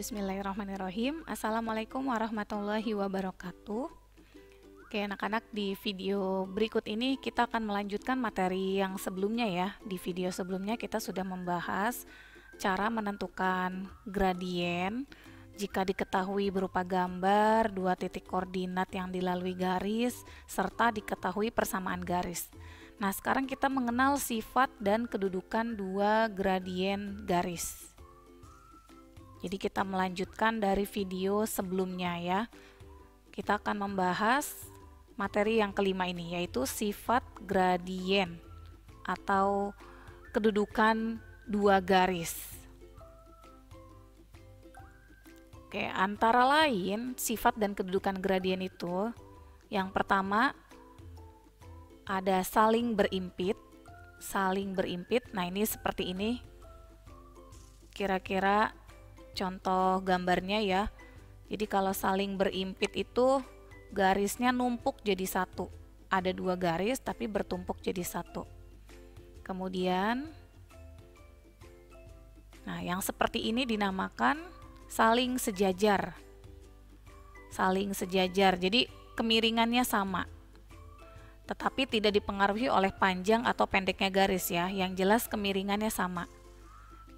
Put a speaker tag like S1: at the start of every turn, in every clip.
S1: Bismillahirrahmanirrahim. Assalamualaikum warahmatullahi wabarakatuh. Oke anak-anak, di video berikut ini kita akan melanjutkan materi yang sebelumnya ya. Di video sebelumnya kita sudah membahas cara menentukan gradien jika diketahui berupa gambar, dua titik koordinat yang dilalui garis, serta diketahui persamaan garis. Nah, sekarang kita mengenal sifat dan kedudukan dua gradien garis. Jadi kita melanjutkan dari video sebelumnya ya. Kita akan membahas materi yang kelima ini, yaitu sifat gradien atau kedudukan dua garis. Oke, antara lain sifat dan kedudukan gradien itu, yang pertama ada saling berimpit. Saling berimpit, nah ini seperti ini. Kira-kira contoh gambarnya ya. Jadi kalau saling berimpit itu garisnya numpuk jadi satu. Ada dua garis tapi bertumpuk jadi satu. Kemudian, nah yang seperti ini dinamakan saling sejajar. Saling sejajar, jadi kemiringannya sama. Tetapi tidak dipengaruhi oleh panjang atau pendeknya garis ya. Yang jelas kemiringannya sama.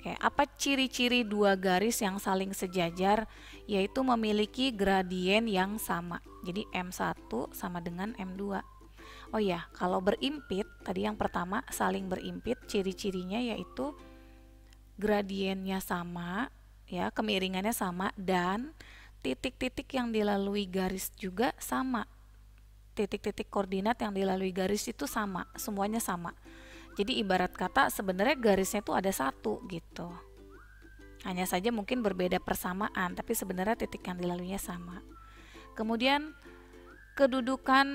S1: Oke, apa ciri-ciri dua garis yang saling sejajar? Yaitu memiliki gradien yang sama. Jadi M1 sama dengan M2. Oh ya, kalau berimpit, tadi yang pertama saling berimpit, ciri-cirinya yaitu gradiennya sama, ya, kemiringannya sama, dan titik-titik yang dilalui garis juga sama. Titik-titik koordinat yang dilalui garis itu sama, semuanya sama. Jadi ibarat kata sebenarnya garisnya itu ada satu gitu. Hanya saja mungkin berbeda persamaan, tapi sebenarnya titik yang dilaluinya sama. Kemudian kedudukan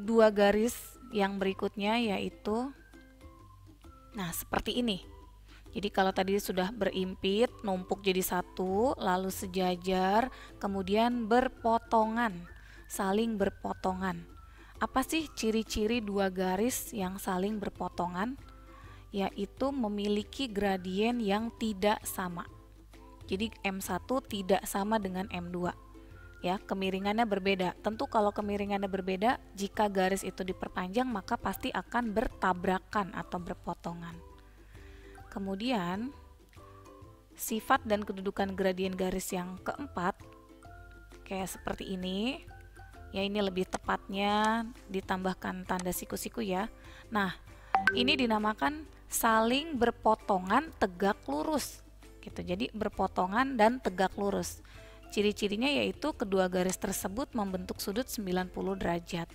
S1: dua garis yang berikutnya yaitu, nah seperti ini. Jadi kalau tadi sudah berimpit, numpuk jadi satu, lalu sejajar, kemudian berpotongan, saling berpotongan. Apa sih ciri-ciri dua garis yang saling berpotongan? Yaitu memiliki gradien yang tidak sama. Jadi M1 tidak sama dengan M2. Ya, kemiringannya berbeda. Tentu kalau kemiringannya berbeda, jika garis itu diperpanjang maka pasti akan bertabrakan atau berpotongan. Kemudian, sifat dan kedudukan gradien garis yang keempat kayak seperti ini. Ya, ini lebih tepatnya ditambahkan tanda siku-siku ya. Nah, ini dinamakan saling berpotongan tegak lurus. Gitu. Jadi berpotongan dan tegak lurus. Ciri-cirinya yaitu kedua garis tersebut membentuk sudut 90 derajat.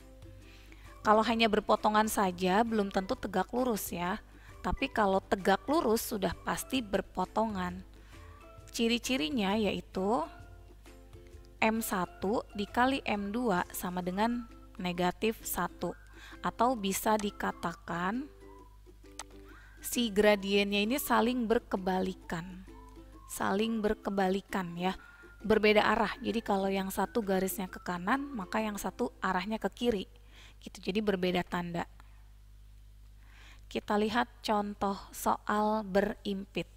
S1: Kalau hanya berpotongan saja belum tentu tegak lurus ya. Tapi kalau tegak lurus sudah pasti berpotongan. Ciri-cirinya yaitu M1 dikali M2 sama dengan negatif 1. Atau bisa dikatakan si gradiennya ini saling berkebalikan. Saling berkebalikan ya. Berbeda arah. Jadi kalau yang satu garisnya ke kanan, maka yang satu arahnya ke kiri. Gitu. Jadi berbeda tanda. Kita lihat contoh soal berimpit.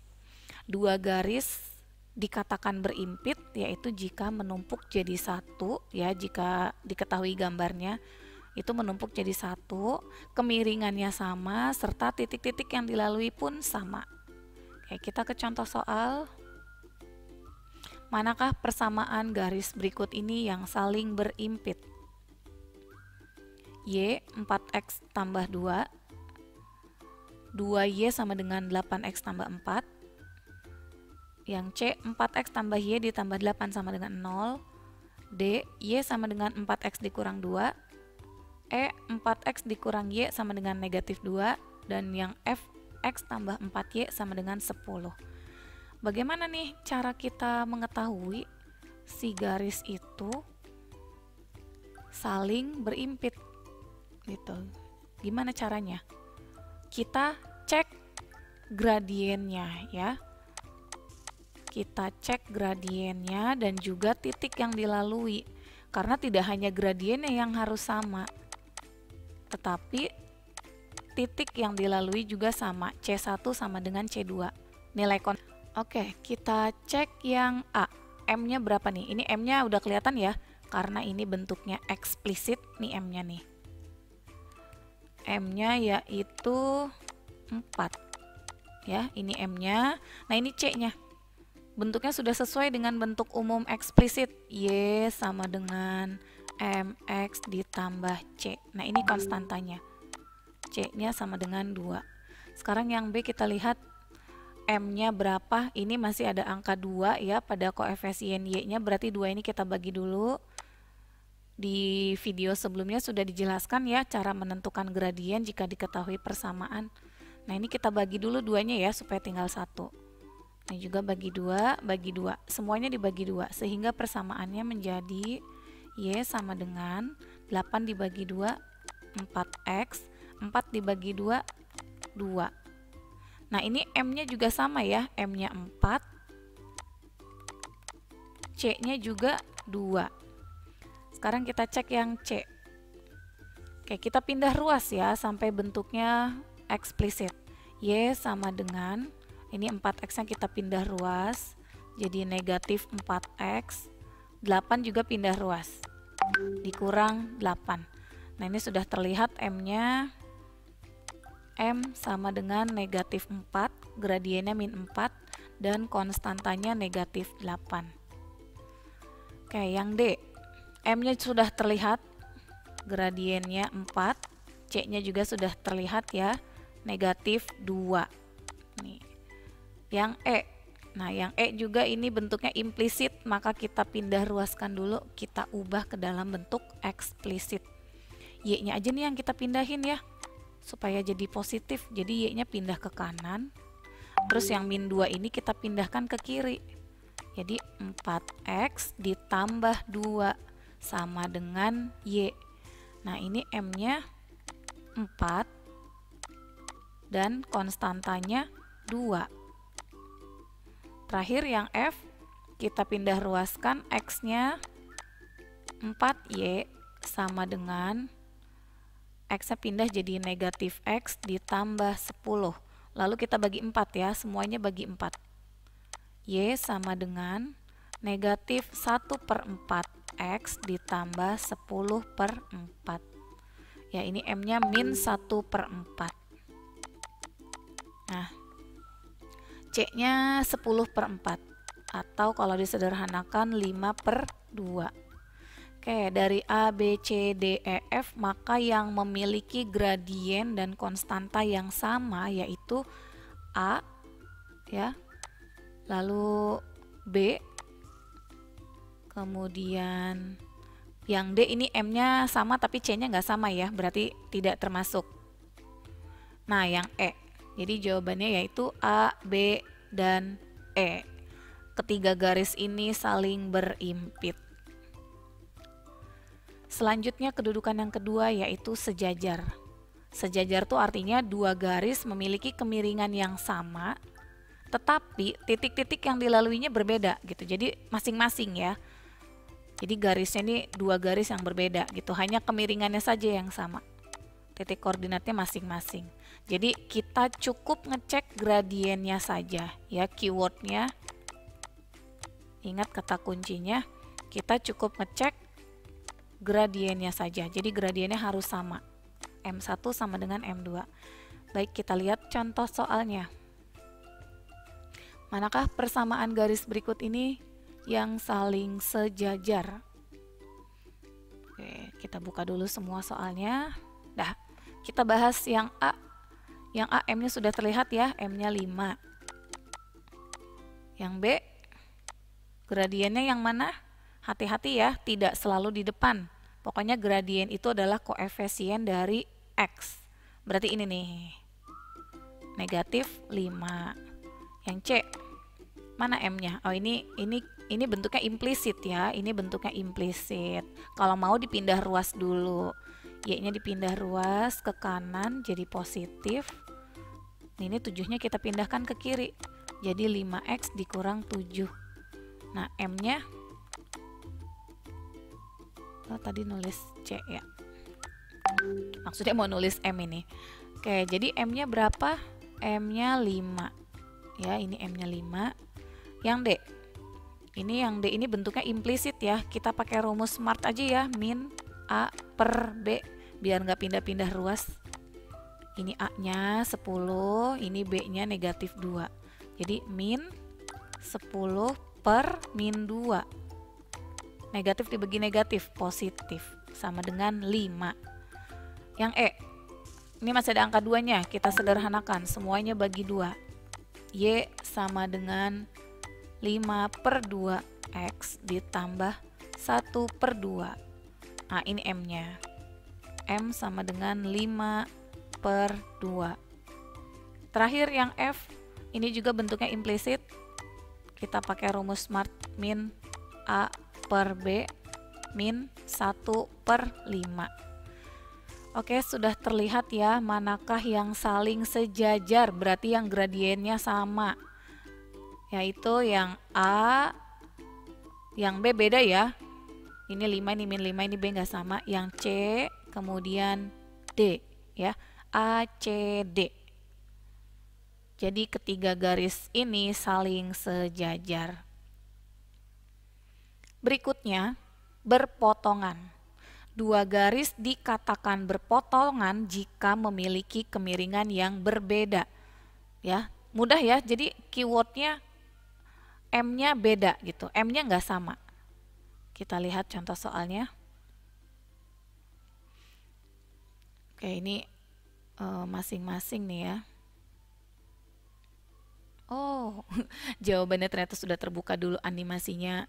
S1: Dua garis dikatakan berimpit yaitu jika menumpuk jadi satu ya, jika diketahui gambarnya itu menumpuk jadi satu, kemiringannya sama, serta titik-titik yang dilalui pun sama. Oke, kita ke contoh soal. Manakah persamaan garis berikut ini yang saling berimpit? Y 4x tambah 2, 2y sama dengan 8x tambah 4, yang C 4x tambah Y ditambah 8 sama dengan 0, D Y sama dengan 4x dikurang 2, E 4x dikurang Y sama dengan negatif 2, dan yang F X tambah 4Y sama dengan 10. Bagaimana nih cara kita mengetahui si garis itu saling berimpit gitu? Gimana caranya? Kita cek gradiennya ya. Kita cek gradiennya dan juga titik yang dilalui. Karena tidak hanya gradiennya yang harus sama, tetapi titik yang dilalui juga sama. C1 sama dengan C2. Nilai Oke, kita cek yang A. M-nya berapa nih? Ini M-nya udah kelihatan ya, karena ini bentuknya eksplisit nih M-nya nih. M-nya yaitu 4. Ya, ini M-nya. Nah, ini C-nya. Bentuknya sudah sesuai dengan bentuk umum eksplisit. Y sama dengan MX ditambah C. Nah, ini konstantanya. C-nya sama dengan 2. Sekarang yang B kita lihat M-nya berapa. Ini masih ada angka 2 ya pada koefisien Y-nya. Berarti 2 ini kita bagi dulu. Di video sebelumnya sudah dijelaskan ya cara menentukan gradien jika diketahui persamaan. Nah, ini kita bagi dulu 2-nya ya supaya tinggal 1. Ini juga bagi 2, bagi 2. Semuanya dibagi 2 sehingga persamaannya menjadi Y sama dengan 8 dibagi 2, 4X. 4 dibagi 2, 2. Nah, ini M-nya juga sama ya, M-nya 4, C-nya juga 2. Sekarang kita cek yang C. Oke, kita pindah ruas ya sampai bentuknya eksplisit. Y sama dengan, ini 4X yang kita pindah ruas, jadi negatif 4X, 8 juga pindah ruas, dikurang 8. Nah, ini sudah terlihat M-nya, M sama dengan negatif 4, gradiennya min 4, dan konstantanya negatif 8. Oke, yang D, M-nya sudah terlihat, gradiennya 4, C-nya juga sudah terlihat ya, negatif 2. Nih. Yang E, nah yang E juga ini bentuknya implisit, maka kita pindah ruaskan dulu, kita ubah ke dalam bentuk eksplisit. Y-nya aja nih yang kita pindahin ya, supaya jadi positif, jadi Y-nya pindah ke kanan. Terus yang min 2 ini kita pindahkan ke kiri. Jadi 4X ditambah 2 sama dengan Y. Nah, ini M-nya 4 dan konstantanya 2. Terakhir yang F, kita pindah ruaskan, X-nya 4Y sama dengan X-nya pindah jadi negatif X ditambah 10. Lalu kita bagi 4 ya, semuanya bagi 4. Y sama dengan negatif 1/4 X ditambah 10/4. Ya, ini M-nya min 1/4. Nah, C-nya 10/4. Atau kalau disederhanakan 5/2. Oke, dari A, B, C, D, E, F, maka yang memiliki gradien dan konstanta yang sama yaitu A, ya, lalu B, kemudian yang D ini M-nya sama tapi C-nya nggak sama ya, berarti tidak termasuk. Nah, yang E, jadi jawabannya yaitu A, B, dan E. Ketiga garis ini saling berimpit. Selanjutnya kedudukan yang kedua yaitu sejajar. Sejajar itu artinya dua garis memiliki kemiringan yang sama, tetapi titik-titik yang dilaluinya berbeda gitu. Jadi masing-masing ya. Jadi garisnya ini dua garis yang berbeda gitu. Hanya kemiringannya saja yang sama. Titik koordinatnya masing-masing. Jadi kita cukup ngecek gradiennya saja ya, keywordnya. Ingat kata kuncinya, kita cukup ngecek gradiennya saja. Jadi gradiennya harus sama. M1 sama dengan M2. Baik, kita lihat contoh soalnya. Manakah persamaan garis berikut ini yang saling sejajar? Oke, kita buka dulu semua soalnya. Dah, kita bahas yang A. Yang A M-nya sudah terlihat ya, M-nya 5. Yang B, gradiennya yang mana? Hati-hati ya, tidak selalu di depan. Pokoknya gradien itu adalah koefisien dari X. Berarti ini nih, negatif 5. Yang C, mana M-nya? Oh, ini bentuknya implisit ya. Ini bentuknya implisit. Kalau mau dipindah ruas dulu. Y-nya dipindah ruas ke kanan jadi positif. Ini 7-nya kita pindahkan ke kiri. Jadi 5X dikurang 7. Nah, M-nya tadi nulis C ya. Maksudnya mau nulis M ini. Oke, jadi M-nya berapa? M-nya 5. Ya, ini M-nya 5. Yang D. Yang D ini bentuknya implisit ya. Kita pakai rumus smart aja ya. Min A per B. Biar nggak pindah-pindah ruas. Ini A-nya 10, ini B-nya negatif 2. Jadi min 10 per min 2. Negatif dibagi negatif, positif. Sama dengan 5. Yang E. Ini masih ada angka 2-nya. Kita sederhanakan. Semuanya bagi 2. Y sama dengan 5 per 2X ditambah 1 per 2. Nah, ini M-nya. M sama dengan 5 per 2. Terakhir yang F, ini juga bentuknya implisit. Kita pakai rumus smart min A per B min 1 per 5. Oke, sudah terlihat ya manakah yang saling sejajar, berarti yang gradiennya sama. Yaitu yang A, yang B beda ya. Ini 5, ini min 5, ini B nggak sama. Yang C, kemudian D ya. A, C, D. Jadi ketiga garis ini saling sejajar. Berikutnya, berpotongan. Dua garis dikatakan berpotongan jika memiliki kemiringan yang berbeda. Ya, mudah ya. Jadi keywordnya M-nya beda gitu, M-nya nggak sama. Kita lihat contoh soalnya. Oke, ini masing-masing nih ya. Oh, jawabannya ternyata sudah terbuka dulu animasinya.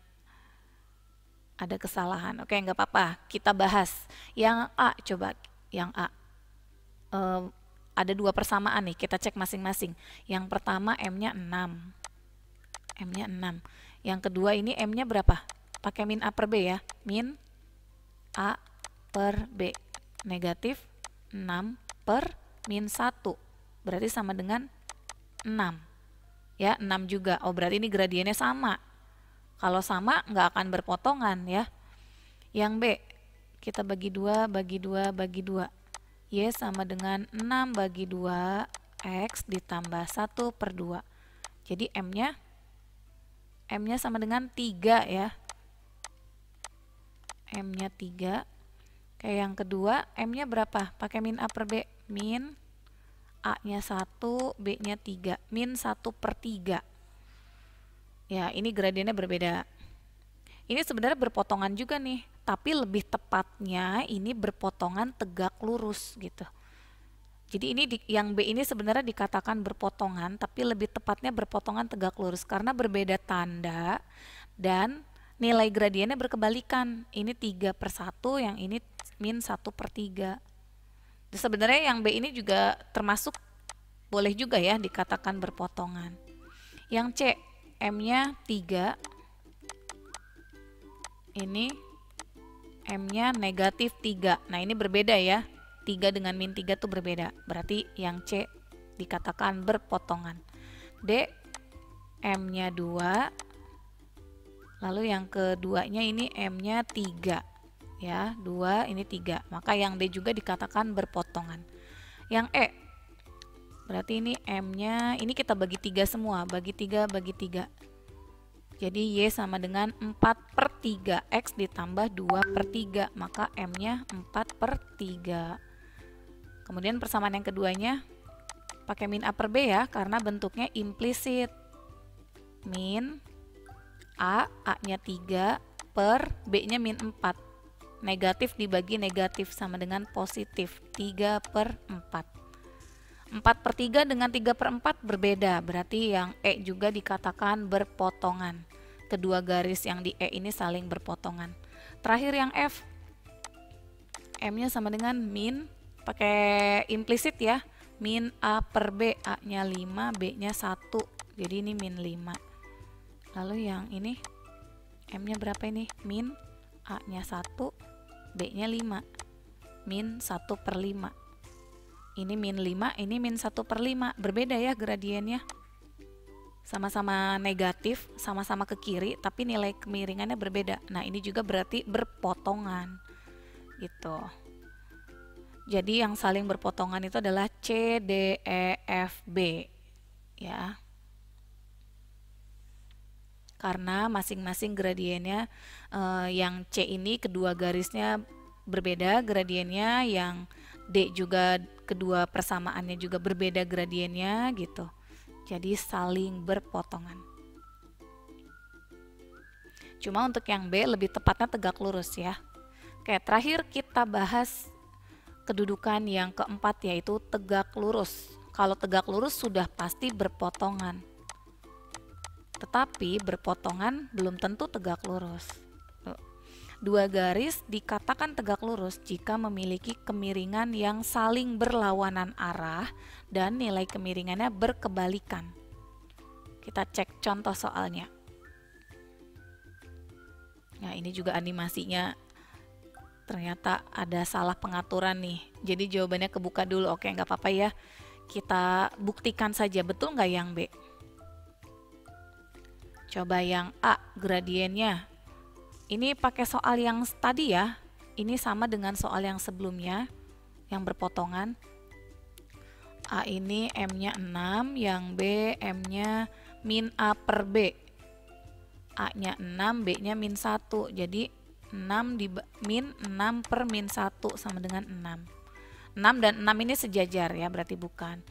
S1: Ada kesalahan. Oke, nggak apa-apa. Kita bahas. Yang A, coba. Yang A. Ada 2 persamaan nih, kita cek masing-masing. Yang pertama M-nya 6. M-nya 6. Yang kedua ini M-nya berapa? Pakai min A per B ya. Min A per B. Negatif 6 per min 1. Berarti sama dengan 6. Ya, 6 juga. Oh, berarti ini gradiennya sama. Kalau sama, nggak akan berpotongan ya. Yang B, kita bagi 2, bagi 2, bagi 2. Y sama dengan 6 bagi 2, X ditambah 1 per 2. Jadi M-nya sama dengan 3 ya. M-nya 3. Kayak yang kedua, M-nya berapa? Pakai min A per B. Min A-nya 1, B-nya 3. Min 1 per 3. Ya, ini gradiennya berbeda. Ini sebenarnya berpotongan juga nih. Tapi lebih tepatnya ini berpotongan tegak lurus gitu. Jadi ini yang B ini sebenarnya dikatakan berpotongan, tapi lebih tepatnya berpotongan tegak lurus karena berbeda tanda dan nilai gradiennya berkebalikan. Ini 3 per 1, yang ini min 1 per 3. Jadi sebenarnya yang B ini juga termasuk boleh juga ya dikatakan berpotongan. Yang C, M-nya 3. Ini M-nya negatif 3. Nah, ini berbeda ya. 3 dengan min 3 itu berbeda. Berarti yang C dikatakan berpotongan. D, M-nya 2. Lalu yang keduanya ini M-nya 3. Ya, 2, ini 3. Maka yang D juga dikatakan berpotongan. Yang E, berarti ini M-nya, ini kita bagi 3 semua. Bagi 3, bagi 3. Jadi Y sama dengan 4 per 3. X ditambah 2 per 3. Maka M-nya 4 per 3. Kemudian persamaan yang keduanya pakai min A per B ya, karena bentuknya implisit. Min A, A-nya 3 per B-nya min 4. Negatif dibagi negatif sama dengan positif. 3 per 4. 4 per 3 dengan 3 per 4 berbeda. Berarti yang E juga dikatakan berpotongan. Kedua garis yang di E ini saling berpotongan. Terakhir yang F. M-nya sama dengan min, pakai implisit ya, min A per B, A-nya 5, B-nya 1, jadi ini min 5. Lalu yang ini M-nya berapa ini? Min A-nya 1, B-nya 5, min 1 per 5. Ini min 5, ini min 1 per 5, berbeda ya gradiennya. Sama-sama negatif, sama-sama ke kiri, tapi nilai kemiringannya berbeda. Nah, ini juga berarti berpotongan gitu. Jadi yang saling berpotongan itu adalah C, D, E, F, B ya. karena masing-masing gradiennya yang C ini kedua garisnya berbeda gradiennya, yang D juga kedua persamaannya juga berbeda gradiennya gitu. Jadi saling berpotongan. Cuma untuk yang B lebih tepatnya tegak lurus ya. Oke, terakhir kita bahas kedudukan yang keempat, yaitu tegak lurus. Kalau tegak lurus sudah pasti berpotongan. Tetapi berpotongan belum tentu tegak lurus. Dua garis dikatakan tegak lurus jika memiliki kemiringan yang saling berlawanan arah dan nilai kemiringannya berkebalikan. Kita cek contoh soalnya. Nah, ini juga animasinya ternyata ada salah pengaturan nih. Jadi jawabannya kebuka dulu. Oke, nggak apa-apa ya. Kita buktikan saja, betul nggak yang B? Coba yang A, gradiennya. Ini pakai soal yang tadi ya. Ini sama dengan soal yang sebelumnya, yang berpotongan. A ini M-nya 6, yang B M-nya min A per B. A-nya 6, B-nya min 1. Jadi 6 min 6 per min 1 sama dengan 6. 6 dan 6 ini sejajar ya, berarti bukan.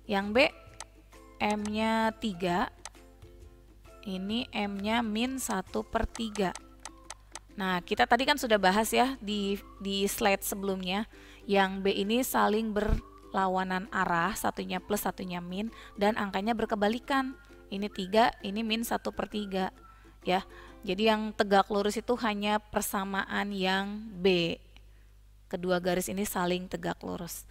S1: Yang B, M-nya 3. Ini M-nya min 1 per 3. Nah, kita tadi kan sudah bahas ya di slide sebelumnya. Yang B ini saling berlawanan arah, satunya plus, satunya min, dan angkanya berkebalikan. Ini 3, ini min 1 per 3. Ya, jadi yang tegak lurus itu hanya persamaan yang B. Kedua garis ini saling tegak lurus.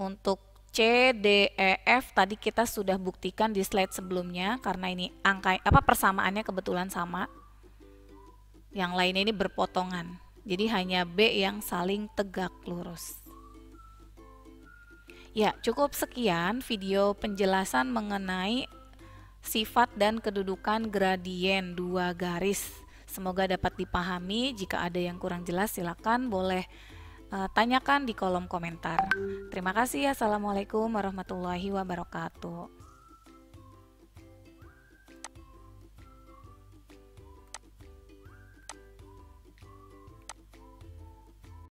S1: Untuk C, D, E, F tadi kita sudah buktikan di slide sebelumnya karena ini angka persamaannya kebetulan sama. Yang lainnya ini berpotongan. Jadi hanya B yang saling tegak lurus. Ya, cukup sekian video penjelasan mengenai sifat dan kedudukan gradien dua garis. Semoga dapat dipahami. Jika ada yang kurang jelas silakan boleh tanyakan di kolom komentar. Terima kasih. Assalamualaikum warahmatullahi wabarakatuh.